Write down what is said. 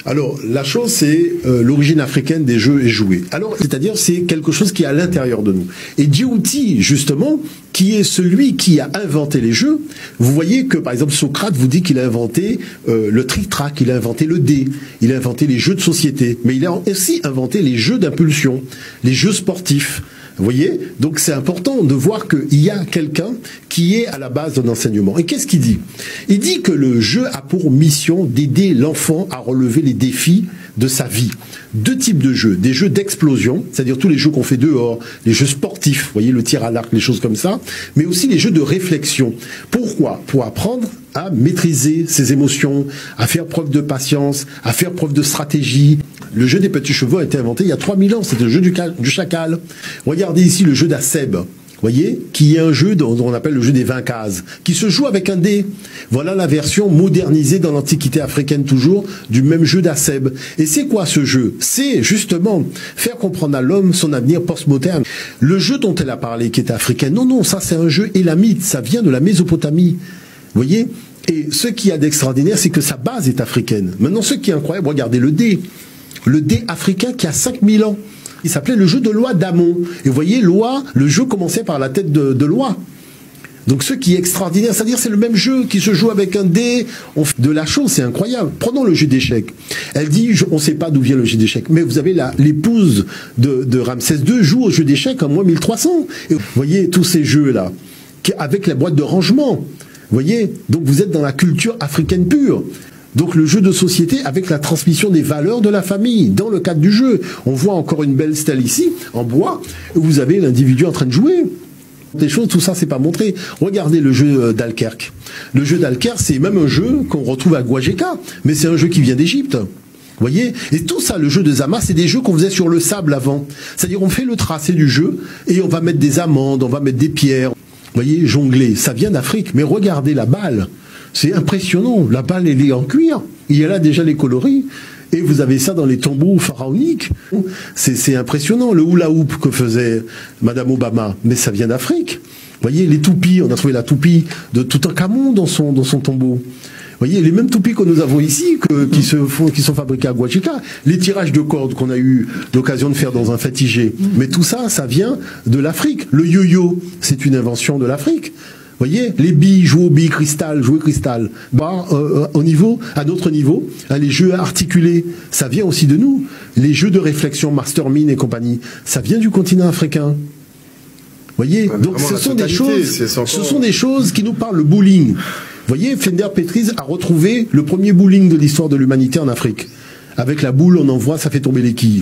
Alors, la chose, c'est l'origine africaine des jeux et jouets. Alors, c'est-à-dire, c'est quelque chose qui est à l'intérieur de nous. Et Djibouti, justement, qui est celui qui a inventé les jeux, vous voyez que, par exemple, Socrate vous dit qu'il a inventé le tric-trac, il a inventé le dé, il a inventé les jeux de société, mais il a aussi inventé les jeux d'impulsion, les jeux sportifs. Vous voyez? Donc c'est important de voir qu'il y a quelqu'un qui est à la base d'un enseignement. Et qu'est-ce qu'il dit? Il dit que le jeu a pour mission d'aider l'enfant à relever les défis de sa vie. Deux types de jeux. Des jeux d'explosion, c'est-à-dire tous les jeux qu'on fait dehors, les jeux sportifs, vous voyez, le tir à l'arc, les choses comme ça, mais aussi les jeux de réflexion. Pourquoi? Pour apprendre à maîtriser ses émotions, à faire preuve de patience, à faire preuve de stratégie. Le jeu des petits chevaux a été inventé il y a 3000 ans, c'était le jeu du chacal. Regardez ici le jeu d'Asseb, voyez, qui est un jeu dont on appelle le jeu des 20 cases, qui se joue avec un dé. Voilà la version modernisée dans l'Antiquité africaine toujours, du même jeu d'Asseb. Et c'est quoi ce jeu? C'est justement faire comprendre à l'homme son avenir post-moderne. Le jeu dont elle a parlé, qui est africain, non, ça c'est un jeu élamite, ça vient de la Mésopotamie. Vous voyez? Et ce qui y a d'extraordinaire, c'est que sa base est africaine. Maintenant, ce qui est incroyable, regardez le dé. Le dé africain qui a 5000 ans. Il s'appelait le jeu de loi d'Amon. Et vous voyez, loi, le jeu commençait par la tête de loi. Donc ce qui est extraordinaire, c'est-à-dire c'est le même jeu qui se joue avec un dé. On fait de la chose, c'est incroyable. Prenons le jeu d'échecs. Elle dit, on ne sait pas d'où vient le jeu d'échecs, mais vous avez l'épouse de Ramsès II joue au jeu d'échecs en moins 1300. Et vous voyez tous ces jeux-là, avec la boîte de rangement. Vous voyez, donc vous êtes dans la culture africaine pure. Donc le jeu de société avec la transmission des valeurs de la famille dans le cadre du jeu. On voit encore une belle stèle ici, en bois, où vous avez l'individu en train de jouer. Des choses, tout ça, c'est pas montré. Regardez le jeu d'Alquerque. Le jeu d'Alquerque, c'est même un jeu qu'on retrouve à Guajeka, mais c'est un jeu qui vient d'Égypte. Vous voyez? Et tout ça, le jeu de Zama, c'est des jeux qu'on faisait sur le sable avant. C'est-à-dire, on fait le tracé du jeu, et on va mettre des amandes, on va mettre des pierres. Vous voyez, jongler, ça vient d'Afrique. Mais regardez la balle. C'est impressionnant. La balle, elle est en cuir. Il y a là déjà les coloris. Et vous avez ça dans les tombeaux pharaoniques. C'est impressionnant. Le hula hoop que faisait Madame Obama. Mais ça vient d'Afrique. Vous voyez, les toupies. On a trouvé la toupie de Toutankhamon dans son tombeau. Vous voyez, les mêmes toupies que nous avons ici, qui sont fabriquées à Guajeka. Les tirages de cordes qu'on a eu l'occasion de faire dans un fatigué. Mais tout ça, ça vient de l'Afrique. Le yo-yo, c'est une invention de l'Afrique. Vous voyez, les billes, jouer aux billes cristal, jouer cristal. Bah, à notre niveau, les jeux articulés, ça vient aussi de nous. Les jeux de réflexion, Mastermind et compagnie, ça vient du continent africain. Vous voyez, donc ce sont des choses qui nous parlent. Le bowling. Vous voyez, Fender Petries a retrouvé le premier bowling de l'histoire de l'humanité en Afrique. Avec la boule, on envoie, ça fait tomber les quilles.